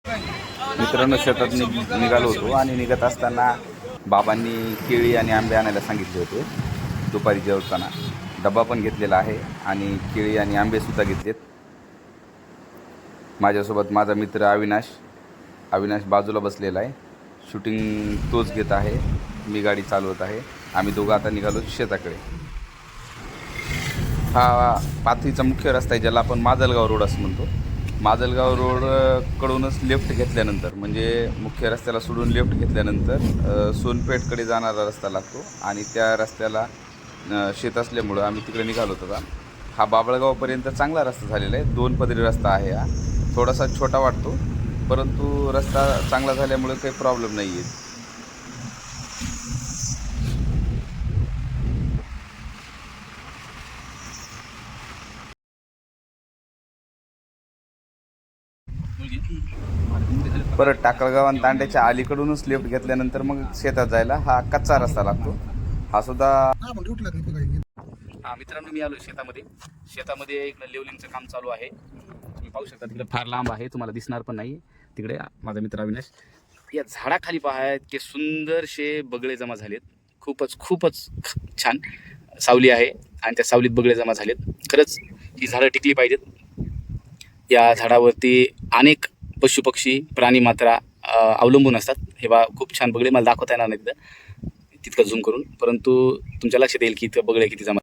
मित्रांनो शेतात निघालो होतो आणि निघत असताना बाबांनी केळी आणि आंबे आणायला सांगितले होते. दुपारी जेवताना डबा पण घेतलेला आहे आणि केळी आणि आंबेसुद्धा घेतलेत. माझ्यासोबत माझा मित्र अविनाश बाजूला बसलेला आहे. शूटिंग तोच घेत आहे, मी गाडी चालवत आहे. आम्ही दोघं आता निघालो शेताकडे. हा पाथरीचा मुख्य रस्ता आहे, ज्याला आपण माजलगाव रोड असं म्हणतो. माजलगाव रोड कडूनच लेफ्ट घेतल्यानंतर, म्हणजे मुख्य रस्त्याला सोडून लेफ्ट घेतल्यानंतर सोनपेठकडे जाणारा रस्ता लागतो आणि त्या रस्त्याला शेत असल्यामुळं आम्ही तिकडे निघालो होतो. हा बाबळगावपर्यंत चांगला रस्ता झालेला आहे. 2 पदरी रस्ता आहे. हा थोडासा छोटा वाटतो, परंतु रस्ता चांगला झाल्यामुळे काही प्रॉब्लेम नाही आहे. परत टाकळगाव आणि तांड्याच्या अलीकडूनच लेफ्ट घेतल्यानंतर मग शेतात जायला हा कच्चा रस्ता लागतो. हा सुद्धा मित्रांनो, मी आलो शेतामध्ये इकडे लेवलिंगचं काम चालू आहे. तुम्ही पाहू शकता, तिकडे फार लांब आहे, तुम्हाला दिसणार पण नाही. तिकडे माझा मित्र अविनाश या झाडाखाली पहा, इतके सुंदरशे बगळे जमा झालेत. खूपच छान सावली आहे आणि त्या सावलीत बगळे जमा झालेत. खरंच ही झाडं टिकली पाहिजेत. या झाडावरती अनेक पशुपक्षी प्राणी मात्रा अवलंबून असतात. हे बा खूप छान बगळे, मला दाखवता येणार नाही तितकं झूम करून, परंतु तुमच्या लक्षात येईल की इतकं बगळे किती जमा.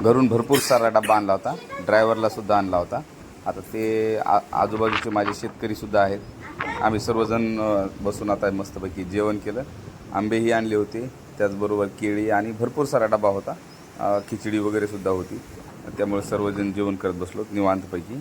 घरून भरपूर सारा डब्बा आणला होता, ड्रायव्हरला सुद्धा आणला होता. आता ते आजूबाजूचे माझे शेतकरीसुद्धा आहेत. आम्ही सर्वजण बसून आता मस्तपैकी जेवण केलं. आंबेही आणले होते, त्याचबरोबर केळी आणि भरपूर सारा डब्बा होता. खिचडी वगैरे सुद्धा होती. त्यामुळे सर्वजण जेवण करत बसलो निवांतपैकी.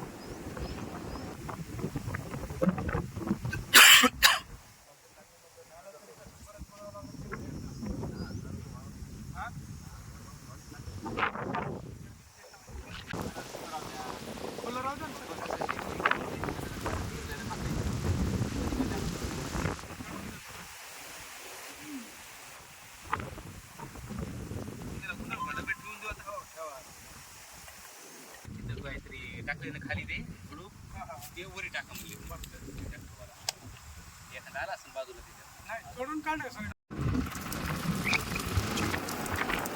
टाकले खाली दे ते वरी टाका म्हणजे एखादा आला असं बाजूला त्याच्यात.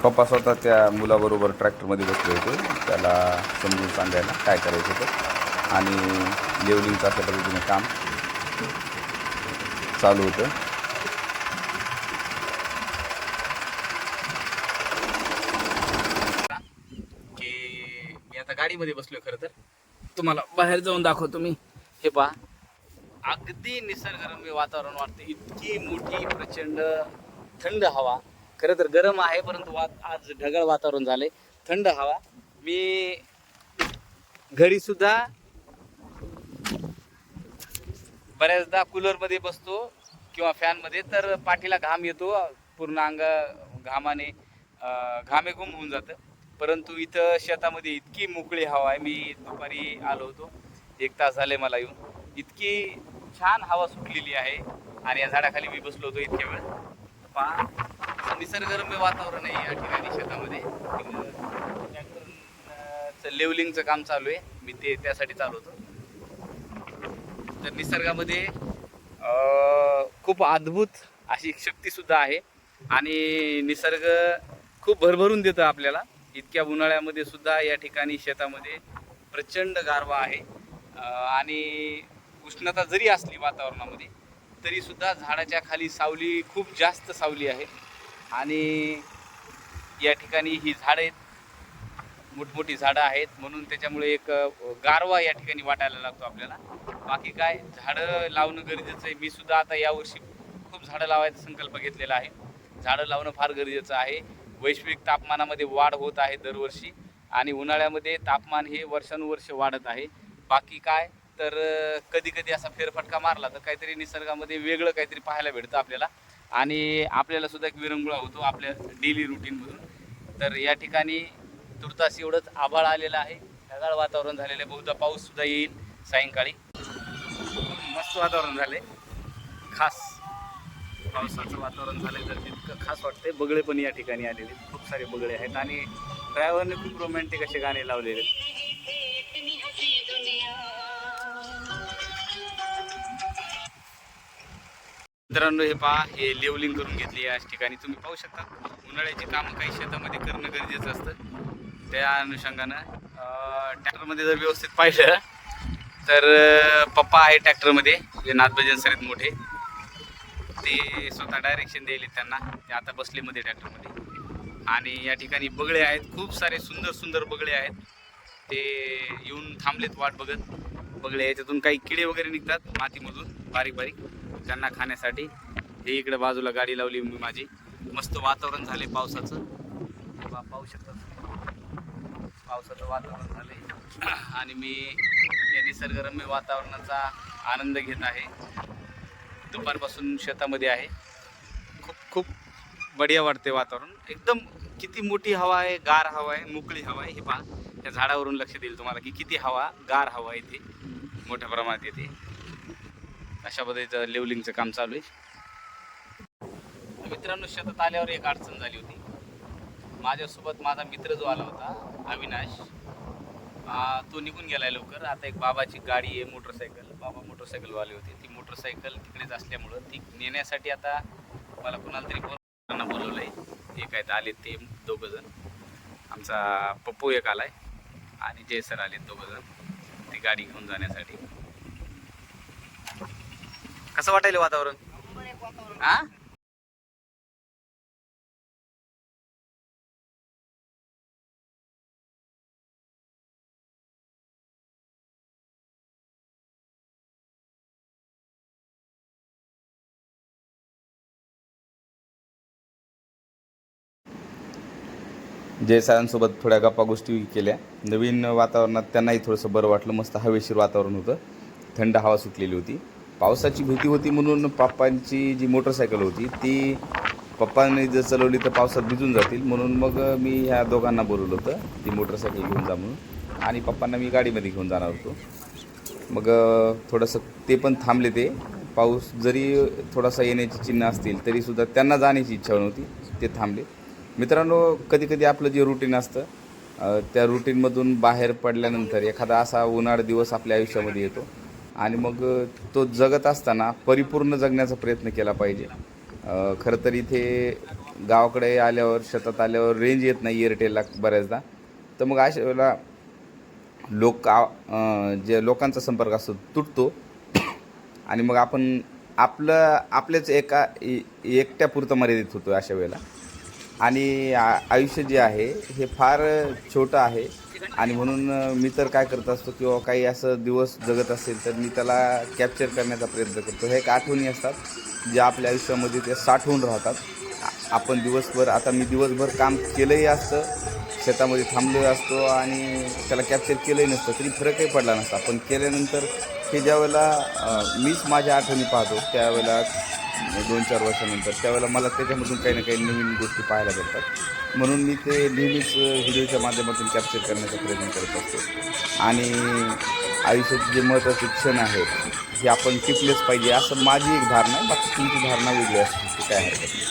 पप्पा स्वतः त्या मुलाबरोबर ट्रॅक्टरमध्ये बसले होते, त्याला समजून सांगायला काय करायचं होतं. आणि लेवलिंगचं अशा पद्धतीने काम चालू होतं. की मी आता गाडीमध्ये बसलोय. खरं तर तुम्हाला बाहेर जाऊन दाखवतो मी. हे पहा, अगदी निसर्गरम्य वातावरण वाटते. इतकी मोठी प्रचंड थंड हवा. खरं तर गरम आहे, परंतु आज ढगाळ वातावरण झालंय, थंड हवा. मी घरी सुद्धा बऱ्याचदा कूलरमध्ये बसतो किंवा फॅनमध्ये, तर पाठीला घाम येतो, पूर्ण अंग घामाने घामेघूम होऊन जातं. परंतु इथं शेतामध्ये इतकी मोकळी हवा आहे. मी दुपारी आलो होतो, 1 तास झाले मला येऊन. इतकी छान हवा सुटलेली आहे आणि या झाडाखाली मी बसलो होतो इतक्या वेळ. पहा, निसर्गरम्य वातावरण आहे या ठिकाणी शेतामध्ये. ट्रॅक्टरचं लेवलिंगचं काम चालू आहे, मी त्यासाठी चालू होतो. तर निसर्गामध्ये खूप अद्भुत अशी शक्तीसुद्धा आहे आणि निसर्ग खूप भरभरून देतं आपल्याला. इतक्या उन्हाळ्यामध्ये सुद्धा या ठिकाणी शेतामध्ये प्रचंड गारवा आहे आणि उष्णता जरी असली वातावरणामध्ये, तरी सुद्धा झाडाच्या खाली सावली, खूप जास्त सावली आहे. आणि या ठिकाणी ही झाडं आहेत, मोठमोठी झाडं आहेत, म्हणून त्याच्यामुळे एक गारवा या ठिकाणी वाटायला लागतो आपल्याला. बाकी काय, झाडं लावणं गरजेचं आहे. मी सुद्धा आता यावर्षी खूप झाडं लावायचा संकल्प घेतलेला आहे. झाडं लावणं फार गरजेचं आहे. वैश्विक तापमानामध्ये वाढ होत आहे दरवर्षी आणि उन्हाळ्यामध्ये तापमान हे वर्षानुवर्ष वाढत आहे. बाकी काय, तर कधी कधी असा फेरफटका मारला तर काहीतरी निसर्गामध्ये वेगळं काहीतरी पाहायला भेटतं आपल्याला आणि आपल्याला सुद्धा एक विरंगुळा होतो आपल्या डेली रुटीनमधून. तर या ठिकाणी तुर्तास एवढंच आभाळ आलेलं आहे, ढगाळ वातावरण झालेलं आहे. बहुधा पाऊस सुद्धा येईल सायंकाळी. मस्त वातावरण झाले, खास पावसाचं वातावरण झालं तर तितकं खास वाटतंय. बगळे पण या ठिकाणी आलेले, खूप सारे बगळे आहेत आणि ड्रायव्हरने खूप रोमॅन्टिक असे गाणे लावलेले आहेत. मित्रांनो हे पहा, हे लेवलिंग करून घेतली याच ठिकाणी. तुम्ही पाहू शकता उन्हाळ्याची कामं काही शेतामध्ये करणं गरजेचं असतं. त्या अनुषंगानं ट्रॅक्टरमध्ये जर व्यवस्थित पाहिलं तर पप्पा आहे ट्रॅक्टरमध्ये, जे नाथभजन सरीत मोठे, ते स्वतः डायरेक्शन द्यायले त्यांना. ते आता बसलेमध्ये ट्रॅक्टरमध्ये. आणि या ठिकाणी बगळे आहेत, खूप सारे सुंदर सुंदर बगळे आहेत. ते येऊन थांबलेत वाट बघत. बगळे याच्यातून काही किडे वगैरे निघतात मातीमधून बारीक बारीक, त्यांना खाण्यासाठी. हे इकडे बाजूला गाडी लावली मी माझी. मस्त वातावरण झाले पावसाचं, पाहू शकता पावसाचं वातावरण झाले. आणि मी या निसर्गरम्य वातावरणाचा आनंद घेत आहे. दुपारपासून शेतामध्ये आहे. खूप खूप बढिया वाटते वातावरण एकदम. किती मोठी हवा आहे, गार हवा आहे, मोकळी हवा आहे. हे पहा, त्या झाडावरून लक्ष देईल तुम्हाला की किती हवा, गार हवा इथे मोठ्या प्रमाणात येते. अशा पद्धतीचं लेवलिंगचं काम चालू आहे. मित्रांनो, शेतात आल्यावर एक अडचण झाली होती. माझ्यासोबत माझा मित्र जो आला होता अविनाश, तो निघून गेलाय लवकर. आता एक बाबाची गाडी आहे, मोटरसायकल. बाबा मोटरसायकलवाले होते. ती मोटरसायकल तिकडेच असल्यामुळं ती नेण्यासाठी आता मला कोणाला तरी बोलवलं आहे. एक आहेत आले ते दोघं जण. आमचा पप्पू एक आलाय आणि जय सर आले, दोघं जण ती गाडी घेऊन जाण्यासाठी. कसं वाटायला वातावरण? हा, जय सरांसोबत थोड्या गप्पा गोष्टी केल्या. नवीन वातावरणात त्यांनाही थोडंसं बरं वाटलं. मस्त हवेशीर वातावरण होतं, थंड हवा सुटलेली होती. पावसाची भीती होती म्हणून पप्पांची जी मोटरसायकल होती ती पप्पांनी जर चालवली तर पावसात भिजून जातील, म्हणून मग मी ह्या दोघांना बोलवलं होतं ती मोटरसायकल घेऊन जा म्हणून. आणि पप्पांना मी गाडीमध्ये घेऊन जाणार होतो. मग थोडंसं ते पण थांबले. ते पाऊस जरी थोडासा येण्याची चिन्ह असतील तरीसुद्धा त्यांना जाण्याची इच्छा नव्हती, ते थांबले. मित्रांनो, कधी कधी आपलं जे रुटीन असतं त्या रुटीनमधून बाहेर पडल्यानंतर एखादा असा उन्हाळा दिवस आपल्या आयुष्यामध्ये येतो आणि मग तो जगत असताना परिपूर्ण जगण्याचा प्रयत्न केला पाहिजे. खरं तर इथे गावाकडे आल्यावर, शेतात आल्यावर रेंज येत नाही एअरटेलला बऱ्याचदा. तर मग अशा वेळेला जे लोकांचा संपर्क असतो तुटतो आणि मग आपण आपल्याच एकट्यापुरतं मर्यादित होतो अशा वेळेला. आणि आयुष्य जे आहे हे फार छोटं आहे. आणि म्हणून मी तर काय करत असतो, किंवा काही असं दिवस जगत असेल तर मी त्याला कॅप्चर करण्याचा प्रयत्न करतो. हे एक आठवणी असतात ज्या आपल्या आयुष्यामध्ये ते साठवून राहतात. आपण दिवसभर, आता मी दिवसभर काम केलंही असतं, शेतामध्ये थांबलोही असतो आणि त्याला कॅप्चर केलंही नसतं, तरी फरकही पडला नसता. पण केल्यानंतर हे ज्यावेळेला मीच माझ्या आठवणी पाहतो, त्यावेळेला 2-4 वर्षानंतर, त्यावेळेला मला त्याच्यामधून काही ना काही नवीन गोष्टी पाहायला भेटतात. म्हणून मी ते नेहमीच व्हिडिओच्या माध्यमातून कॅप्चर करण्याचा प्रयत्न करत असतो. आणि आयुष्याचे जे महत्त्वाचे क्षण आहेत हे आपण टिपलेच पाहिजे, असं माझी एक धारणा आहे. बाकी तुमची धारणा वेगळी असते, काय हरकत नाही.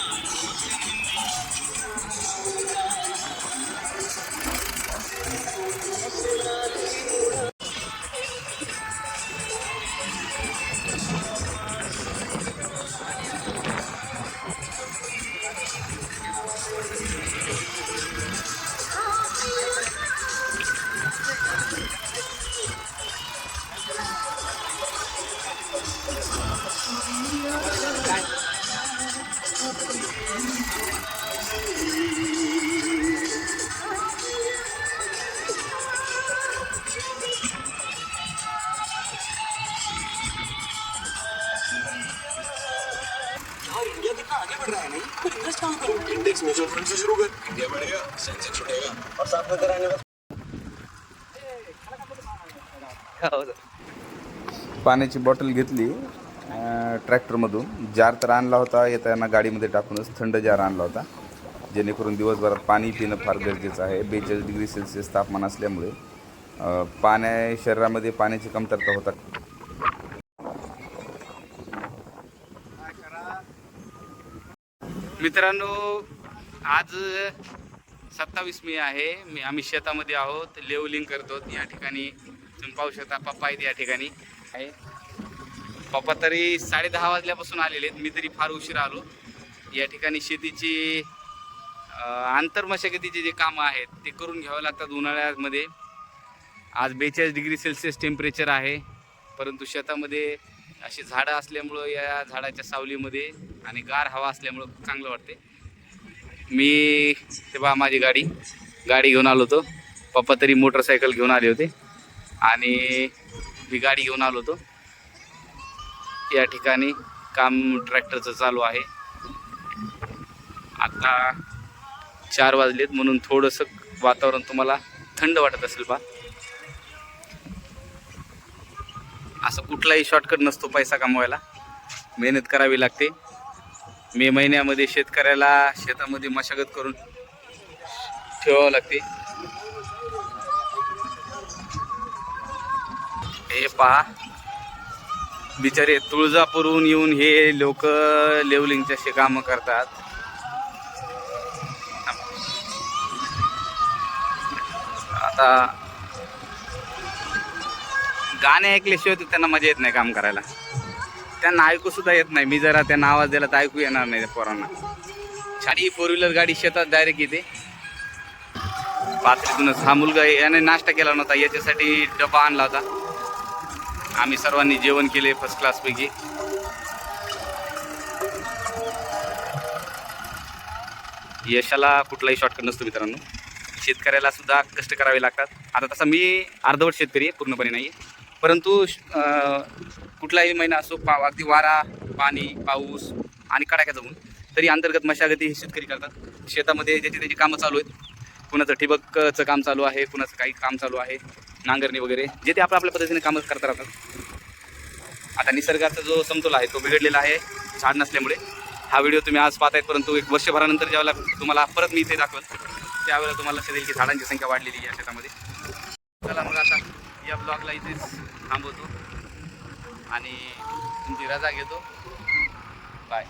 इंडिया कितना आगे बढ़ रहा है नहीं, तो इन्वेस्ट कहाँ करूँ? इंडेक्स म्यूचुअल फंड से शुरू कर, इंडिया बढ़ेगा, सेंसेक्स छुटेगा और साथ में तेरा इन्वेस्ट. पाण्याची बॉटल घेतली ट्रॅक्टरमधून. जार तर आणला होता येताना गाडीमध्ये टाकूनच, थंड जार आणला होता, जेणेकरून दिवसभरात पाणी पिणं फार गरजेचं आहे. 42 डिग्री सेल्सिअस तापमान असल्यामुळे शरीरामध्ये पाण्याची कमतरता होतात. मित्रांनो, आज 27 मे आहे. आम्ही शेतामध्ये आहोत, लेवलिंग करतो. या ठिकाणी तुम्ही पाहू शकता पप्पा आहेत या ठिकाणी आहे. पप्पा तरी 10:30 वाजल्यापासून आलेले आहेत, मी तरी फार उशिरा आलो. या ठिकाणी शेतीची आंतरमशागतीचे जे कामं आहेत ते करून घ्यावं लागतात उन्हाळ्यामध्ये. आज 42 डिग्री सेल्सिअस टेम्परेचर आहे, परंतु शेतामध्ये अशी झाडं असल्यामुळं या झाडाच्या सावलीमध्ये आणि गार हवा असल्यामुळं चांगलं वाटते. मी ते बा माझी गाडी घेऊन आलो होतो. पप्पा तरी मोटरसायकल घेऊन आले होते आणि मी गाडी घेऊन आलो होतो. या ठिकाणी काम ट्रॅक्टरचं चालू आहे. आता 4 वाजलेत म्हणून थोडंसं वातावरण तुम्हाला थंड वाटत असेल बा. असं कुठलाही शॉर्टकट नसतो पैसा कमवायला, मेहनत करावी लागते. मे महिन्यामध्ये शेतकऱ्याला शेतामध्ये मशागत करून ठेवावं लागते. हे पहा, बिचारे तुळजापूरहून येऊन हे लोक लेवलिंगचे कामं करतात. आता गाणे ऐकल्याशिवाय त्यांना मजा येत नाही काम करायला. त्यांना ऐकू सुद्धा येत नाही. मी जरा त्यांना आवाज दिला तर ऐकू येणार नाही पोरांना. छाडी 4 व्हीलर गाडी शेतात डायरेक्ट येते. पात्रीतूनच हा मुलगा याने नाश्ता केला नव्हता, याच्यासाठी डबा आणला होता. आम्ही सर्वांनी जेवण केले फर्स्ट क्लासपैकी. यशाला कुठलाही शॉर्टकट नसतो मित्रांनो. शेतकऱ्याला सुद्धा कष्ट करावे लागतात. आता तसा मी अर्धवट शेतकरी आहे, पूर्णपणे नाही आहे. परंतु कुठलाही महिना असो, अगदी वारा, पाणी, पाऊस आणि कडाक्याचं ऊन, तरी अंतर्गत मशागती हे शेतकरी करतात. शेतामध्ये ज्याची त्याची कामं चालू आहेत. कुणाचं ठिबकचं काम चालू आहे, कुणाचं काही काम चालू आहे, नांगरणी वगैरे, जे ते आपल्या पद्धतीने कामं करत राहतात. आता निसर्गाचा जो समतोल आहे तो बिघडलेला आहे झाड नसल्यामुळे. हा व्हिडिओ तुम्ही आज पाहतायत, परंतु 1 वर्षभरानंतर ज्यावेळेला तुम्हाला परत मी इथे दाखवत, त्यावेळेला तुम्हाला लक्षात येईल की झाडांची संख्या वाढलेली आहे या शेतामध्ये. चला मग आता या ब्लॉगला इथेच थांबवतो आणि तुमची रजा घेतो. बाय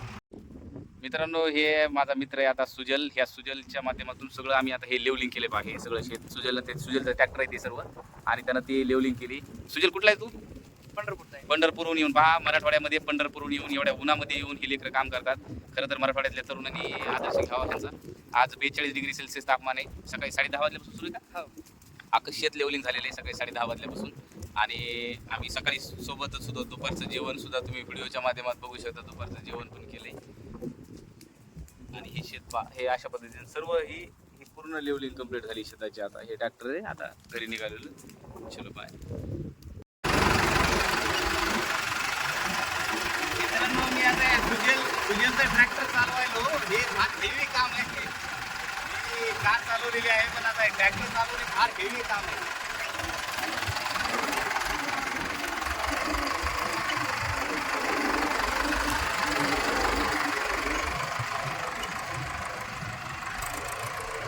मित्रांनो. हे माझा मित्र आहे आता सुजल. ह्या सुजलच्या माध्यमातून सगळं आम्ही आता हे लेवलिंग केले पाहिजे. सगळं शेत सुजलचं ट्रॅक्टर आहे ते सर्व, आणि त्यानं ते लेवलिंग केली. सुजल कुठला आहे तू? पंढरपूरहून येऊन पहा, मराठवाड्यामध्ये पंढरपूरहून येऊन एवढ्या उन्हामध्ये येऊन ही लेकरं काम करतात. खरं तर मराठवाड्यातल्या तरुणांनी आदर्श घ्यावा त्यांचा. आज 42 डिग्री सेल्सिअस तापमान आहे. सकाळी 10:30 वाजल्यापासून सुरू आहे का? अख्खं शेत लेवलिंग झालेलं आहे सकाळी 10:30 वाजल्यापासून. आणि आम्ही सकाळी सोबतच सुद्धा दुपारचं जेवण सुद्धा तुम्ही व्हिडिओच्या माध्यमात बघू शकता. दुपारचं जेवण पण केलंय. आणि हे शेत पहा, हे अशा पद्धतीने सर्व ही पूर्ण लेवलिंग कंप्लीट झाली शेताची. आता हे ट्रॅक्टर आहे, आता घरी निघालेलं. चलो बाय. मी आता सुजलचं ट्रॅक्टर चालवायलो. हे फार हेवी काम आहे. मी कार चालवलेली आहे, पण आता ट्रॅक्टर चालवणे फार हेवी काम आहे.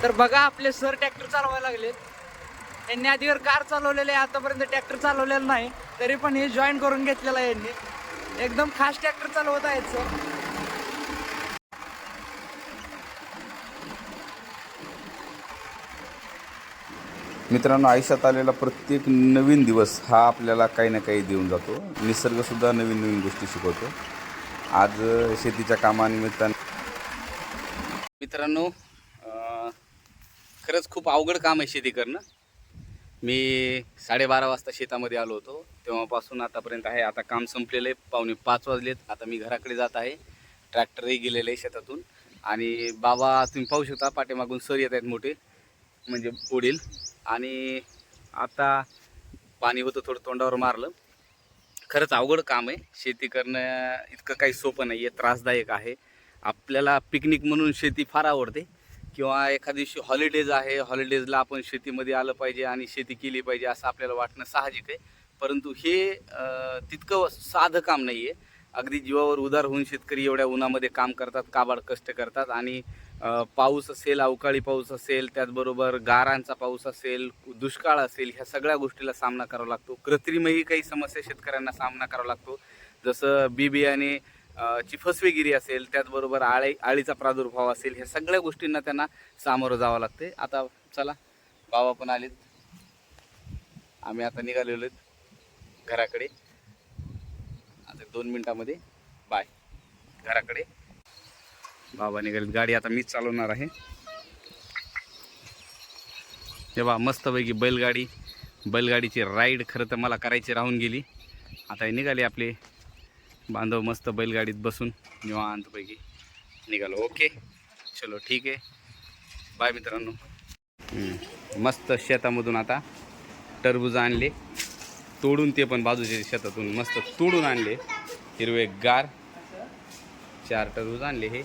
तर बघा, आपले सर ट्रॅक्टर चालवायला लागलेत. यांनी आधीवर कार चालवलेले आहे, आतापर्यंत ट्रॅक्टर चालवलेलं नाही, तरी पण हे जॉईन करून घेतलेलं आहे यांनी. एकदम खास ट्रॅक्टर चालवत आहेत सर. मित्रांनो, आयुष्यात आलेला प्रत्येक नवीन दिवस हा आपल्याला काही ना काही देऊन जातो. निसर्गसुद्धा नवीन नवीन गोष्टी शिकवतो. आज शेतीच्या कामानिमित्ताने मित्रांनो, खरंच खूप अवघड काम आहे शेती करणं. मी 12:30 वाजता शेतामध्ये आलो होतो, तेव्हापासून आतापर्यंत आहे. आता काम संपलेलं आहे, 4:45 वाजलेत. आता मी घराकडे जात आहे. ट्रॅक्टरही गेलेलं आहे शेतातून. आणि बाबा तुम्ही पाहू शकता, पाठीमागून सर येत आहेत मोठे, म्हणजे वडील. आणि आता पाणी होतं, थोडं तोंडावर मारलं. खरंच अवघड काम आहे. शेती करणं इतकं काही सोपं नाही आहे, त्रासदायक आहे. आपल्याला पिकनिक म्हणून शेती फार आवडते, किंवा एखाद्या दिवशी हॉलिडेज आहे, हॉलिडेजला आपण शेतीमध्ये आलं पाहिजे आणि शेती केली पाहिजे असं आपल्याला वाटणं साहजिक आहे. परंतु हे तितकं साधं काम नाही आहे. अगदी जीवावर उदार होऊन शेतकरी एवढ्या उन्हामध्ये काम करतात, काबाड कष्ट करतात. आणि पाऊस असेल, अवकाळी पाऊस असेल, त्याचबरोबर गारांचा पाऊस असेल, दुष्काळ असेल, ह्या सगळ्या गोष्टीला सामना करावा लागतो. कृत्रिमही काही समस्या शेतकऱ्यांना सामना करावा लागतो, जसं बी बियाणे ची फसवेगिरी असेल, त्याचबरोबर आळीचा प्रादुर्भाव असेल, ह्या सगळ्या गोष्टींना त्यांना सामोरं जावं लागते. आता चला, बाबा पण आलेत, आम्ही आता निघालेलो आहेत घराकडे. आता 2 मिनिटामध्ये बाय घराकडे. बाबा निघाले, गाडी आता मीच चालवणार आहे. हे बा मस्तपैकी बैलगाडीची राईड खरं तर मला करायची राहून गेली. आता हे निघाले आपले बांधव मस्त बैलगाडीत बसून निवांतपैकी निघालो. ओके चलो ठीक आहे, बाय मित्रांनो. मस्त शेतामधून आता टरबूज आणले तोडून, ते पण बाजूच्या शेतातून मस्त तोडून आणले, हिरवे गार 4 टरबूज आणले हे.